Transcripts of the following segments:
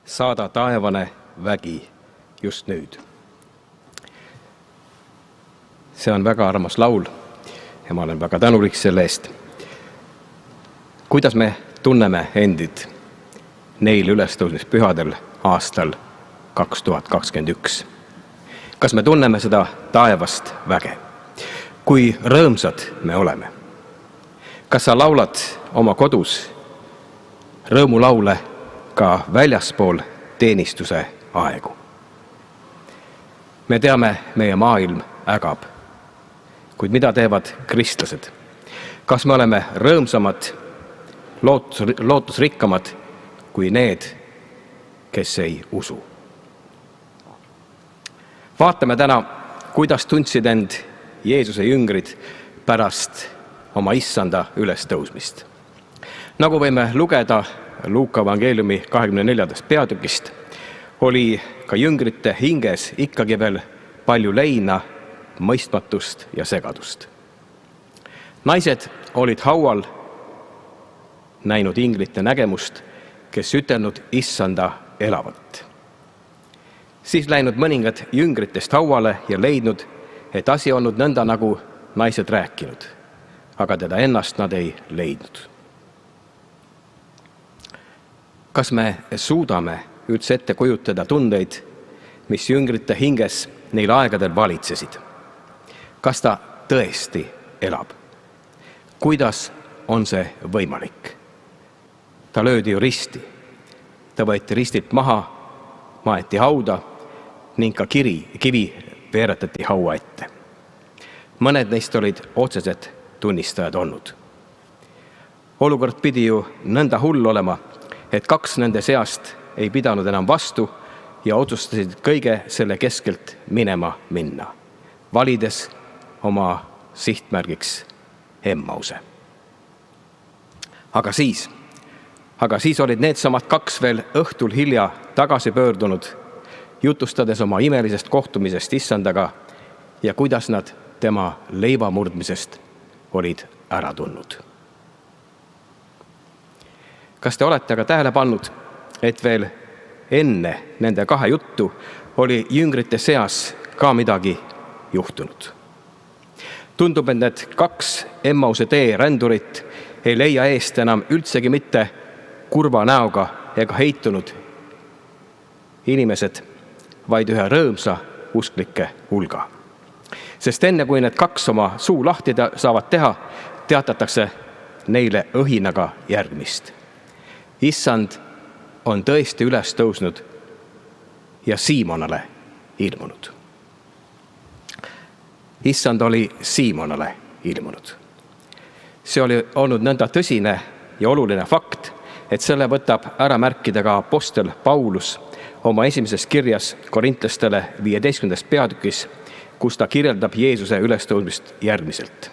saada taevane vägi just nüüd. See on väga armas laul ja ma olen väga tänulik selle eest. Kuidas me tunneme endid neil ülestõusmispühadel aastal 2021? Kas me tunneme seda taevast väge? Kui rõõmsad me oleme? Kas sa laulad oma kodus rõõmulaule ka väljaspool teenistuse aegu? Me teame, meie maailm ägab. Kuid mida teevad kristlased? Kas me oleme rõõmsamad, lootusrikkamad kui need, kes ei usu? Vaatame täna, kuidas tundsid end Jeesuse jüngrid pärast oma issanda ülestõusmist. Nagu võime lugeda Luuka evangeeliumi 24. peatükist, oli ka jüngrite hinges ikkagi veel palju leina, mõistmatust ja segadust. Naised olid haual näinud inglite nägemust, kes ütelnud issanda elavat. Siis läinud mõningad jüngritest hauale ja leidnud, et asi olnud nõnda, nagu naised rääkinud, aga teda ennast nad ei leidnud. Kas me suudame üldse ette kujutada tundeid, mis jüngrite hinges neil aegadel valitsesid? Kas ta tõesti elab? Kuidas on see võimalik? Ta löödi ju risti. Ta võeti ristilt maha, maeti hauda ning ka kivi veeretati haua ette. Mõned neist olid otsesed tunnistajad olnud. Olukord pidi ju nõnda hull olema, et 2 nende seast ei pidanud enam vastu ja otsustasid kõige selle keskelt minema minna, valides oma sihtmärgiks Emmause. Aga siis olid needsamad 2 veel õhtul hilja tagasi pöördunud, jutustades oma imelisest kohtumisest issandaga ja kuidas nad tema leivamurdmisest olid ära tulnud. Kas te olete aga tähele pannud, et veel enne nende 2 juttu oli jüngrite seas ka midagi juhtunud? Tundub, et need 2 Emmause tee rändurit ei leia eest enam üldsegi mitte kurva näoga ega heitunud inimesed, vaid ühe rõõmsa usklike hulga. Sest enne, kui need 2 oma suu lahti saavad teha, teatatakse neile õhinaga järgmist. Issand on tõesti üles tõusnud ja Siimonale ilmunud. Issand oli Siimonale ilmunud. See oli olnud nõnda tõsine ja oluline fakt, et selle võtab ära märkida ka apostel Paulus oma esimeses kirjas korintlastele 15. peatükis, kus ta kirjeldab Jeesuse ülestõusmist järgmiselt.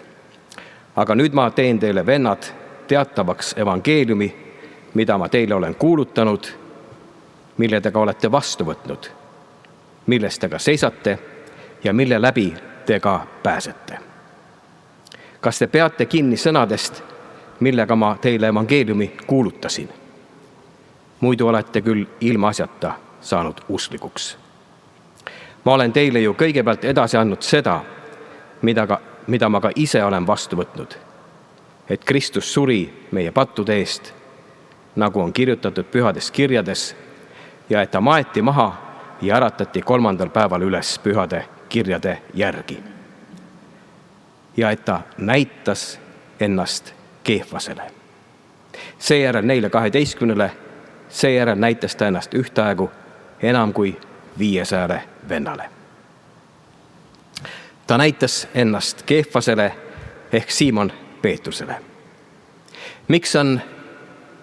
Aga nüüd ma teen teile, vennad, teatavaks evangeeliumi, mida ma teile olen kuulutanud, mille te ka olete vastu võtnud, milles te ka seisate ja mille läbi te ka pääsete. Kas te peate kinni sõnadest, millega ma teile evangeeliumi kuulutasin? Muidu olete küll ilmaasjata saanud usklikuks. Ma olen teile ju kõigepealt edasi andnud seda, mida ma ka ise olen vastu võtnud, et Kristus suri meie pattude eest, nagu on kirjutatud pühades kirjades, ja et ta maeti maha ja äratati 3. päeval üles pühade kirjade järgi. Ja et ta näitas ennast Keefasele. Seejärel neile 12, seejärel näitas ta ennast ühtaegu enam kui 500 vennale. Ta näitas ennast Keefasele ehk Siimon Peetrusele. Miks on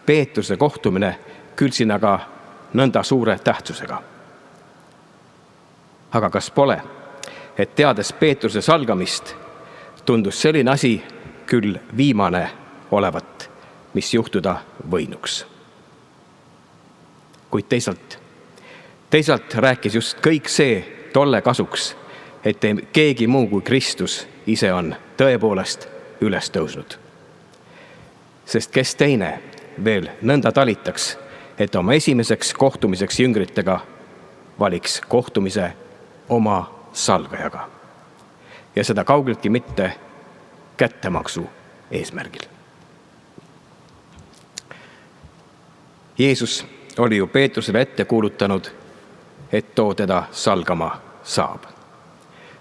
Peetruse kohtumine küll siin aga nõnda suure tähtsusega? Aga kas pole, et teades Peetruse salgamist, tundus selline asi küll viimane olevat, mis juhtuda võinuks. Kuid teisalt rääkis just kõik see tolle kasuks, et keegi muu kui Kristus ise on tõepoolest üles tõusnud. Sest kes teine veel nõnda talitaks, et oma esimeseks kohtumiseks jüngritega valiks kohtumise oma salgajaga. Ja seda kaugeltki mitte kättemaksu eesmärgil. Jeesus oli ju Peetrusele ette kuulutanud, et too teda salgama saab.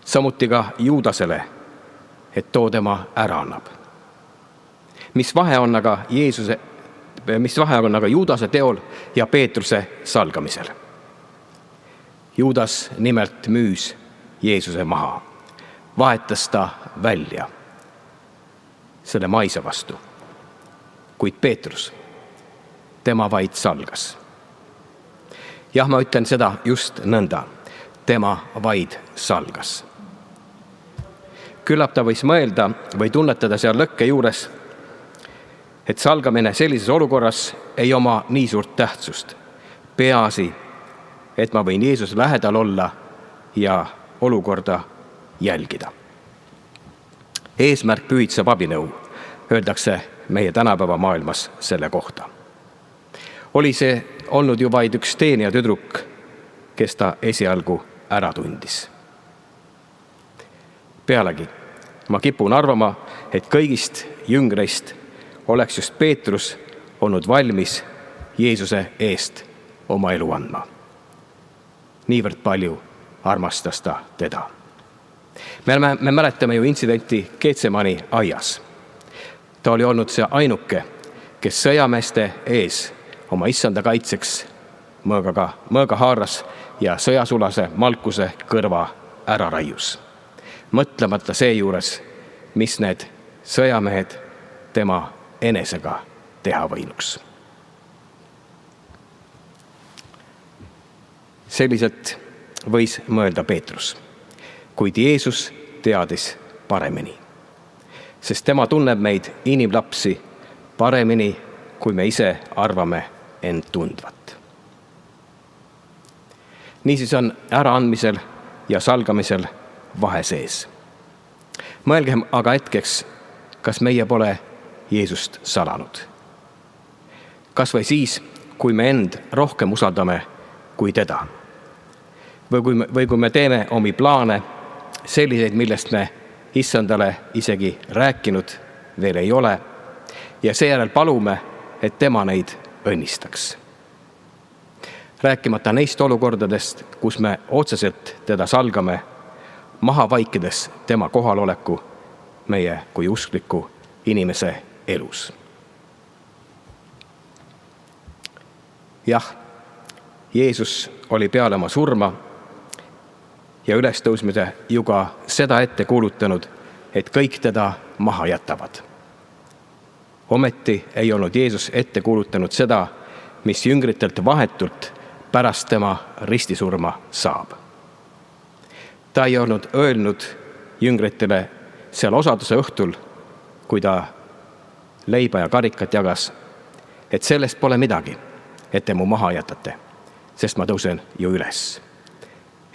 Samuti ka Juudasele, et too tema ära annab. Mis vahe on aga Juudase teol ja Peetruse salgamisel? Juudas nimelt müüs Jeesuse maha, vahetas ta välja selle maise vastu. Kuid Peetrus, tema vaid salgas. Jah, ma ütlen seda just nõnda, tema vaid salgas. Küllap ta võis mõelda või tunnetada seal lõkke juures, et salgamine sellises olukorras ei oma nii suurt tähtsust. Peaasi, et ma võin Jeesuse lähedal olla ja olukorda jälgida. Eesmärk pühitseb abinõu, öeldakse meie tänapäeva maailmas selle kohta. Oli see olnud ju vaid üks teenija tüdruk, kes ta esialgu ära tundis. Pealegi, ma kipun arvama, et kõigist jüngreist oleks just Peetrus olnud valmis Jeesuse eest oma elu andma. Niivõrd palju armastas ta teda. Me mäletame ju intsidenti Getsemani aias. Ta oli olnud see ainuke, kes sõjameeste ees oma issanda kaitseks mõõga haaras ja sõjasulase Malkuse kõrva ära raius. Mõtlemata seejuures, mis need sõjamehed tema enesega teha võinuks. Selliselt võis mõelda Peetrus, kuid Jeesus teadis paremini, sest tema tunneb meid inimlapsi paremini, kui me ise arvame end tundvat. Niisiis on äraandmisel ja salgamisel vahe sees. Mõelgem aga hetkeks, kas meie pole Jeesust salanud. Kas või siis, kui me end rohkem usaldame kui teda. Või kui me teeme omi plaane, selliseid, millest me issandale isegi rääkinud veel ei ole, ja seejärel palume, et tema neid õnnistaks. Rääkimata neist olukordadest, kus me otseselt teda salgame, maha vaikides tema kohaloleku meie kui uskliku inimese elus. Jah, Jeesus oli peale oma surma ja ülestõusmise ju ka seda ette kuulutanud, et kõik teda maha jätavad. Ometi ei olnud Jeesus ette kuulutanud seda, mis jüngritelt vahetult pärast tema ristisurma saab. Ta ei olnud öelnud jüngritele seal osaduse õhtul, kui ta leiba ja karikat jagas, et sellest pole midagi, et te mu maha jätate, sest ma tõusen ju üles.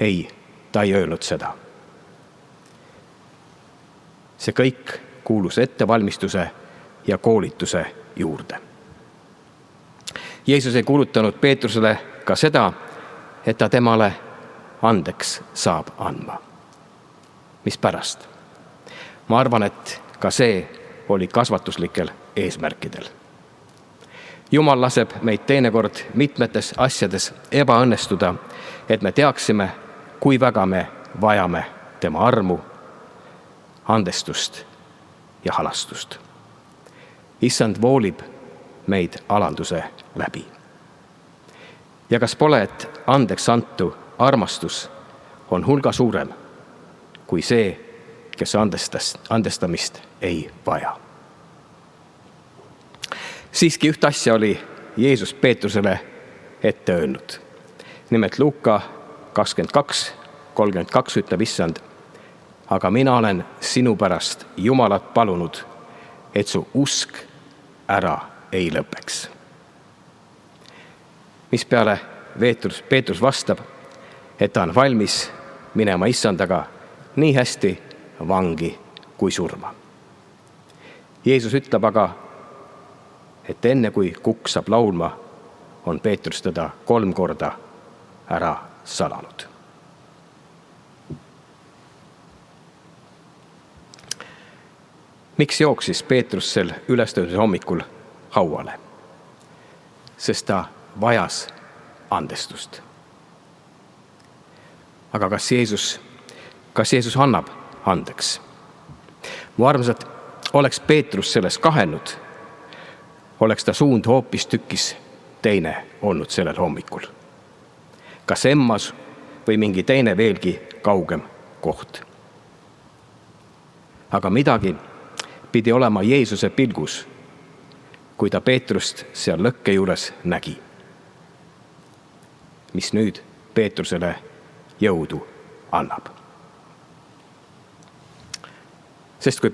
Ei, ta ei öelnud seda. See kõik kuulus ettevalmistuse ja koolituse juurde. Jeesus ei kuulutanud Peetrusele ka seda, et ta temale andeks saab andma. Mis pärast? Ma arvan, et ka see oli kasvatuslikel eesmärkidel. Jumal laseb meid teinekord mitmetes asjades ebaõnnestuda, et me teaksime, kui väga me vajame tema armu, andestust ja halastust. Issand voolib meid alanduse läbi. Ja kas pole, et andeks antu armastus on hulga suurem kui see, kes andestamist ei vaja. Siiski üht asja oli Jeesus Peetrusele ette öelnud. Nimelt Luuka 22:32 ütleb issand, aga mina olen sinu pärast Jumalat palunud, et su usk ära ei lõpeks. Mispeale Peetrus vastab, et ta on valmis minema issandaga nii hästi vangi kui surma. Jeesus ütleb aga, et enne kui kukk saab laulma, on Peetrus teda 3 korda ära salanud. Miks jooksis Peetrus sel ülestõusmise hommikul hauale? Sest ta vajas andestust. Aga kas Jeesus annab andeks? Mu armsad, oleks Peetrus selles kahelnud, oleks ta suund hoopistükkis teine olnud sellel hommikul. Kas Emmas või mingi teine veelgi kaugem koht. Aga midagi pidi olema Jeesuse pilgus, kui ta Peetrust seal lõkke juures nägi, mis nüüd Peetrusele jõudu annab. Sest kui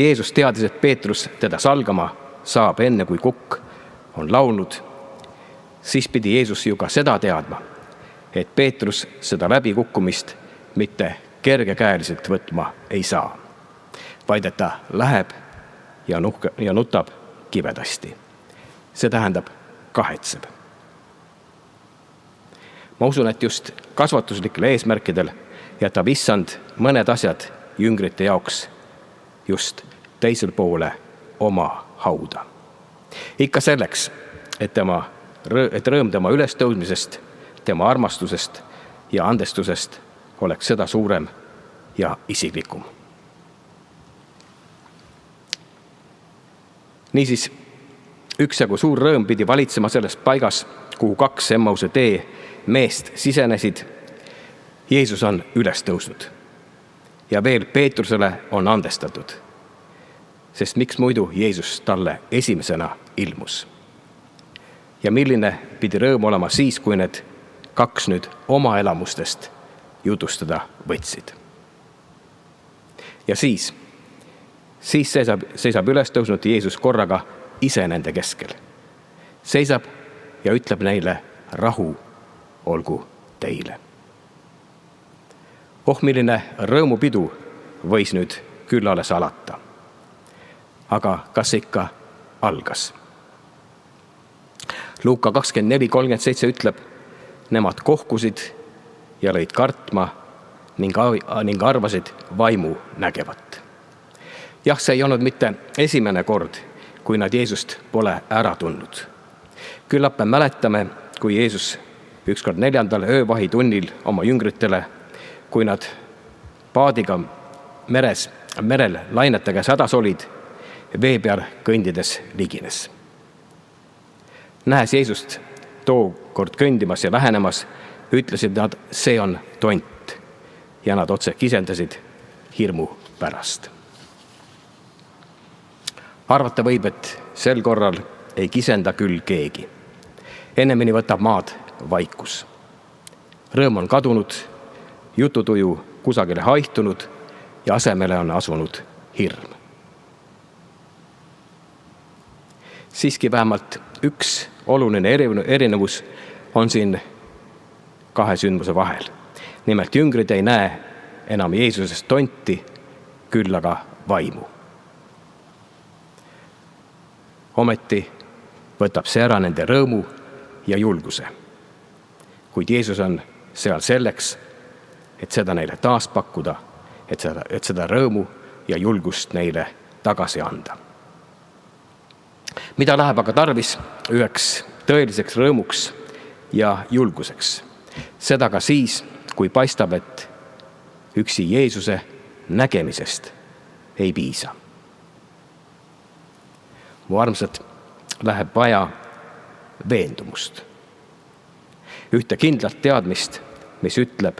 Jeesus teadis, et Peetrus teda salgama saab enne, kui kukk on laulnud, siis pidi Jeesus ju ka seda teadma, et Peetrus seda läbikukkumist mitte kergekäeliselt võtma ei saa, vaid et ta läheb ja nutab kibedasti. See tähendab kahetseb. Ma usun, et just kasvatuslikel eesmärkidel jätab Issand mõned asjad jüngrite jaoks just teisel poole oma hauda. Ikka selleks, et rõõm tema ülestõusmisest, tema armastusest ja andestusest oleks seda suurem ja isiklikum. Niisiis, üksjagu suur rõõm pidi valitsema selles paigas, kuhu 2 Emmause tee meest sisenesid. Jeesus on üles tõusnud ja veel Peetrusele on andestatud, sest miks muidu Jeesus talle esimesena ilmus. Ja milline pidi rõõm olema siis, kui need 2 nüüd oma elamustest jutustada võtsid. Ja siis seisab üles tõusnud Jeesus korraga ise nende keskel. Seisab ja ütleb neile, rahu olgu teile. Milline rõõmupidu võis nüüd küll alles alata. Aga kas ikka algas? Luuka 24:37 ütleb, nemad kohkusid ja lõid kartma ning arvasid vaimu nägevat. Jah, see ei olnud mitte esimene kord, kui nad Jeesust pole ära tundnud. Küllap me mäletame, kui Jeesus ükskord 4. öövahitunnil oma jüngritele, kui nad paadiga merel lainete käes hädas olid, vee peal kõndides ligines. Nähes Jeesust tookord kõndimas ja lähenemas, ütlesid nad, see on tont, ja nad otse kisendasid hirmu pärast. Arvata võib, et sel korral ei kisenda küll keegi. Ennemini võtab maad vaikus. Rõõm on kadunud, jututuju kusagile haihtunud ja asemele on asunud hirm. Siiski vähemalt üks oluline erinevus on siin 2 sündmuse vahel. Nimelt jüngrid ei näe enam Jeesusest tonti, küll aga vaimu. Ometi võtab see ära nende rõõmu ja julguse. Kuid Jeesus on seal selleks, et seda neile taas pakkuda, et seda rõõmu ja julgust neile tagasi anda. Mida läheb aga tarvis üheks tõeliseks rõõmuks ja julguseks? Seda ka siis, kui paistab, et üksi Jeesuse nägemisest ei piisa. Mu armsad, läheb vaja veendumust. Ühte kindlat teadmist, mis ütleb,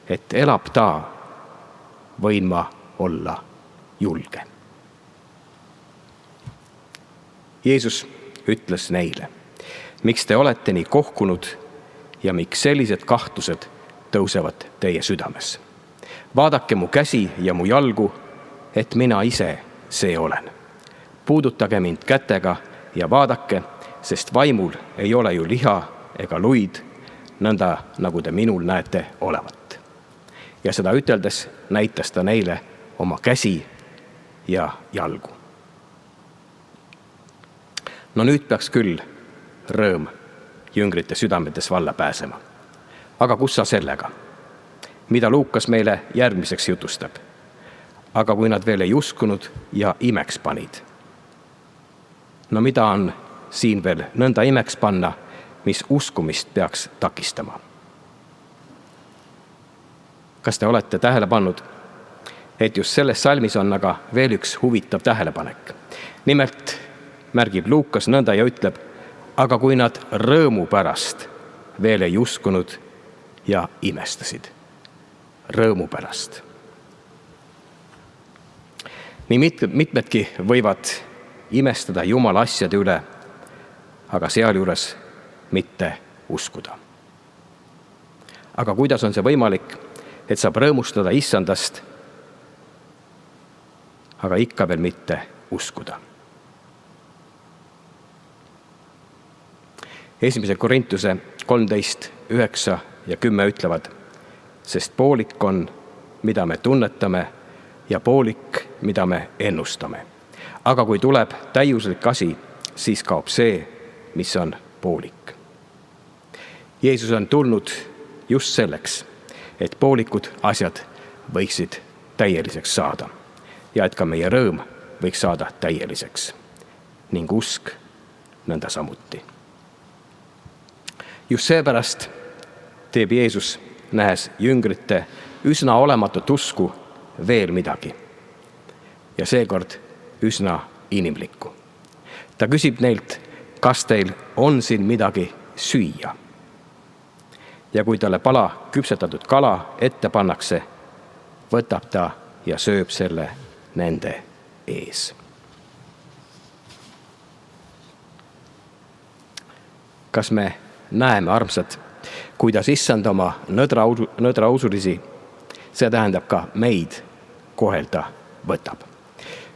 et elab ta, võin ma olla julge. Jeesus ütles neile, miks te olete nii kohkunud ja miks sellised kahtlused tõusevad teie südames. Vaadake mu käsi ja mu jalgu, et mina ise see olen. Puudutage mind kätega ja vaadake, sest vaimul ei ole ju liha ega luid, nõnda nagu te minul näete olevat. Ja seda üteldes näitas ta neile oma käsi ja jalgu. No nüüd peaks küll rõõm jüngrite südametes valla pääsema. Aga kus sa sellega? Mida Luukas meile järgmiseks jutustab? Aga kui nad veel ei uskunud ja imeks panid. No mida on siin veel nõnda imeks panna, mis uskumist peaks takistama? Kas te olete tähele pannud, et just selles salmis on aga veel üks huvitav tähelepanek? Nimelt märgib Luukas nõnda ja ütleb, aga kui nad rõõmu pärast veel ei uskunud ja imestasid. Rõõmu pärast. Nii mitmedki võivad imestada Jumala asjade üle, aga sealjuures mitte uskuda. Aga kuidas on see võimalik, et saab rõõmustada issandast, aga ikka veel mitte uskuda? 1. Korintuse 13, 9 ja 10 ütlevad, sest poolik on, mida me tunnetame, ja poolik, mida me ennustame. Aga kui tuleb täiuslik asi, siis kaob see, mis on poolik. Jeesus on tulnud just selleks, et poolikud asjad võiksid täieliseks saada ja et ka meie rõõm võiks saada täieliseks ning usk nõnda samuti. Just seepärast teeb Jeesus, nähes jüngrite üsna olematut usku, veel midagi. Ja seekord üsna inimlikku. Ta küsib neilt, kas teil on siin midagi süüa. Ja kui talle pala küpsetatud kala ette pannakse, võtab ta ja sööb selle nende ees. Kas me näeme, armsad, kuidas issand oma nõdra usulisi, see tähendab ka meid, kohelda võtab.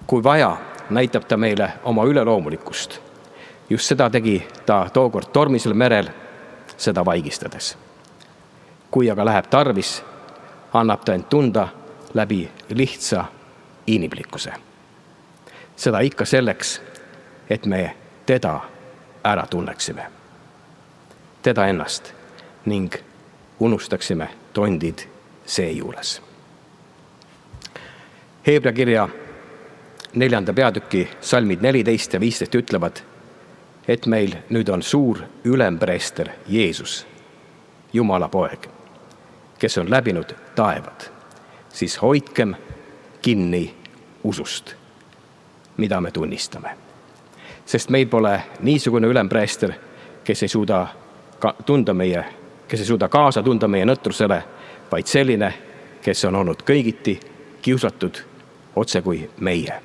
Kui vaja, näitab ta meile oma üleloomulikkust. Just seda tegi ta tookord tormisel merel, seda vaigistades. Kui aga läheb tarvis, annab ta end tunda läbi lihtsa inimlikkuse. Seda ikka selleks, et me teda ära tunneksime. Teda ennast ning unustaksime tondid seejuures. Heebrea kirja 4. peatüki salmid 14 ja 15 ütlevad, et meil nüüd on suur ülempreester Jeesus, Jumala poeg, kes on läbinud taevad, siis hoidkem kinni usust, mida me tunnistame. Sest meil pole niisugune ülempreester, kes ei suuda kaasa tunda meie nõtrusele, vaid selline, kes on olnud kõigiti kiusatud otse kui meie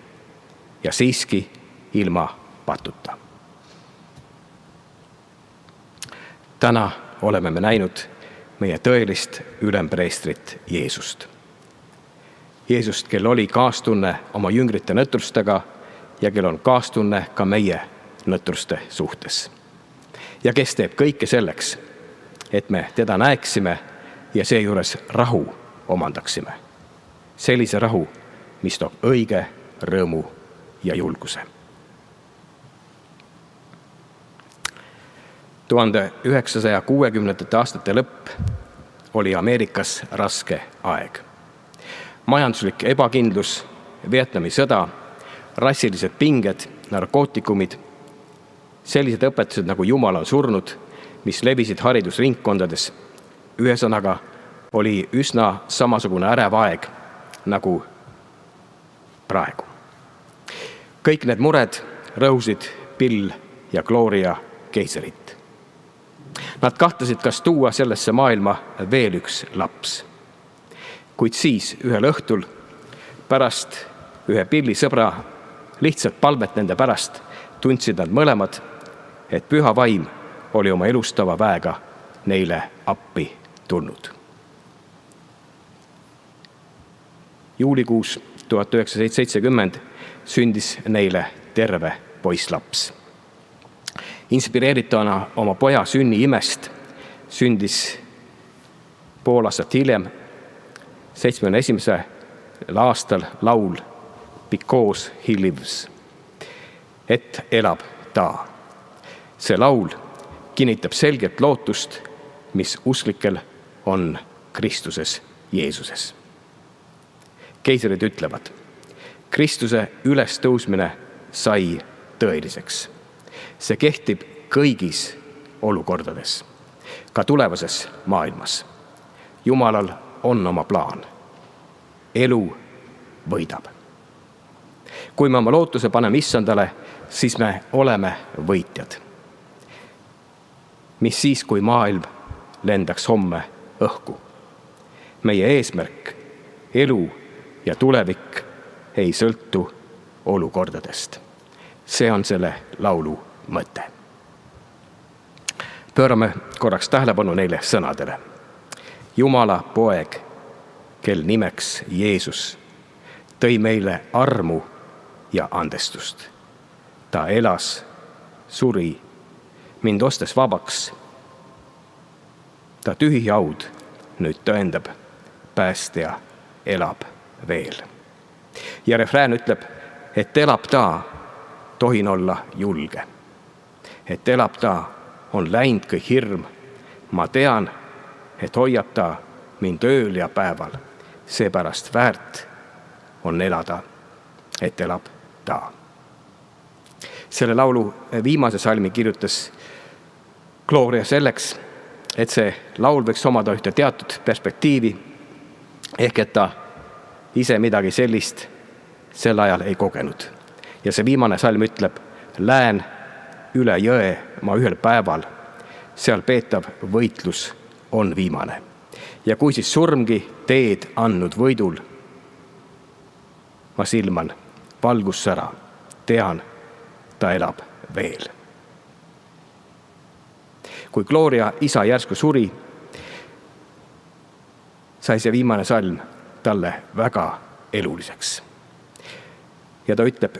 ja siiski ilma patuta. Täna oleme me näinud meie tõelist ülempreestrit Jeesust. Jeesust, kel oli kaastunne oma jüngrite nõtrustega ja kel on kaastunne ka meie nõtruste suhtes. Ja kes teeb kõike selleks, et me teda näeksime ja seejuures rahu omandaksime. Sellise rahu, mis toob õige rõõmu ja julguse. 1960. aastate lõpp oli Ameerikas raske aeg. Majanduslik ebakindlus, Vietnami sõda, rassilised pinged, narkootikumid, sellised õpetused nagu Jumal on surnud, mis levisid haridusringkondades. Ühesõnaga oli üsna samasugune ärev aeg nagu praegu. Kõik need mured rõhusid Bill ja Gloria Keiserit. Nad kahtlesid, kas tuua sellesse maailma veel üks laps. Kuid siis ühel õhtul pärast ühe Billi sõbra lihtsalt palvet nende pärast tundsid nad mõlemad, et püha vaim oli oma elustava väega neile appi tulnud. Juulikuus 1970 sündis neile terve poisslaps. Inspireerituna oma poja sünni imest sündis pool aastat hiljem, 71. aastal laul Because he lives, et elab ta. See laul kinnitab selget lootust, mis usklikel on Kristuses Jeesuses. Keisrid ütlevad, Kristuse ülestõusmine sai tõeliseks. See kehtib kõigis olukordades, ka tulevases maailmas. Jumalal on oma plaan. Elu võidab. Kui me oma lootuse paneme Issandale, siis me oleme võitjad. Mis siis, kui maailm lendaks homme õhku? Meie eesmärk, elu ja tulevik ei sõltu olukordadest. See on selle laulu mõte. Pöörame korraks tähelepanu neile sõnadele. Jumala poeg, kel nimeks Jeesus, tõi meile armu ja andestust. Ta elas, suri, mind ostes vabaks. Ta tühi haud nüüd tõendab, päästja elab veel. Ja refrään ütleb, et elab ta, tohin olla julge. Et elab ta, on läinud kõik hirm. Ma tean, et hoiab ta mind ööl ja päeval. Seepärast väärt on elada, et elab ta. Selle laulu viimase salmi kirjutas Gloria selleks, et see laul võiks omada ühte teatud perspektiivi, ehk et ta ise midagi sellist sel ajal ei kogenud. Ja see viimane salm ütleb, lähen üle jõe ma ühel päeval, seal peetav võitlus on viimane. Ja kui siis surmgi teed andnud võidul, ma silman valgussära, tean, ta elab veel. Kui Gloria isa järsku suri, sai see viimane salm talle väga eluliseks. Ja ta ütleb,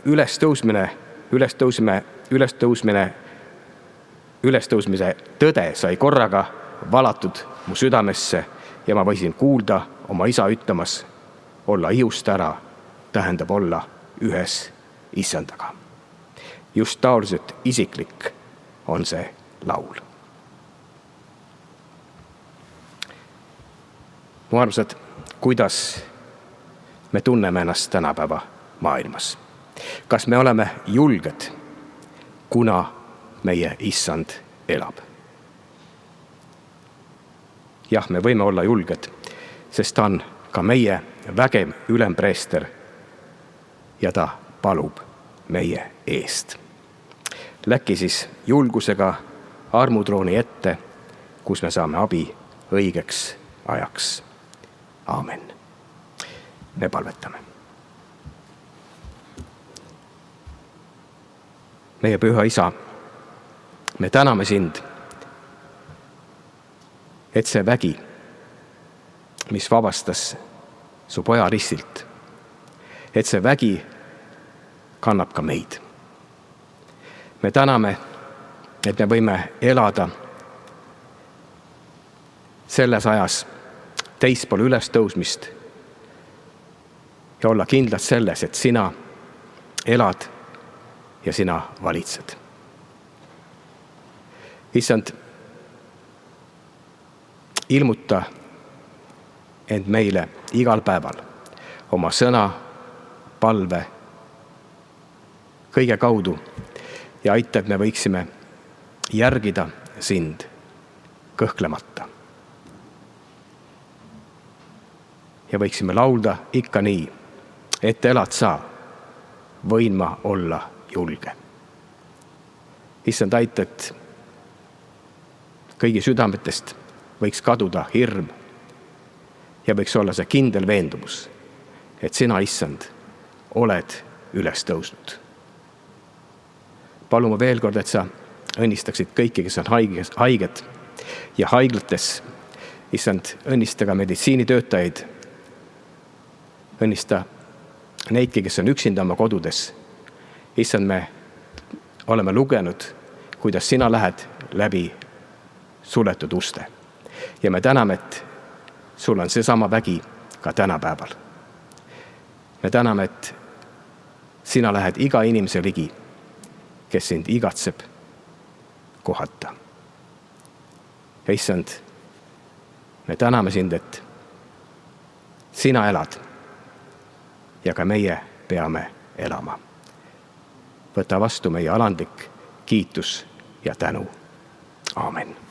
ülestõusmise tõde sai korraga valatud mu südamesse ja ma võisin kuulda oma isa ütlemas, olla ihust ära tähendab olla ühes Issandaga. Just taoliselt isiklik on see laul. Mu armsad, kuidas me tunneme ennast tänapäeva maailmas? Kas me oleme julged, kuna meie Issand elab? Jah, me võime olla julged, sest ta on ka meie vägev ülempreester ja ta palub meie eest. Läki siis julgusega armutrooni ette, kus me saame abi õigeks ajaks. Aamen. Me palvetame. Meie püha Isa, me täname sind, et see vägi, mis vabastas su poja ristilt, et see vägi kannab ka meid. Me täname, et me võime elada selles ajas teispool ülestõusmist ja olla kindlad selles, et sina elad ja sina valitsed. Issand, ilmuta end meile igal päeval oma sõna, palve, kõige kaudu ja aita, et me võiksime järgida sind kõhklemata. Ja võiksime laulda ikka nii, et elad sa, võin ma olla julge. Issand, aita, et kõigi südametest võiks kaduda hirm ja võiks olla see kindel veendumus, et sina, Issand, oled üles tõusnud. Palume veel kord, et sa õnnistaksid kõiki, kes on haiged ja haiglates. Issand, õnnista ka meditsiinitöötajaid. Õnnista neidki, kes on üksinda oma kodudes. Issand, me oleme lugenud, kuidas sina lähed läbi suletud uste. Ja me täname, et sul on seesama vägi ka tänapäeval. Me täname, et sina lähed iga inimese ligi, kes sind igatseb, kohata. Ja issand, me täname sind, et sina elad ja ka meie peame elama. Võta vastu meie alandlik kiitus ja tänu. Aamen.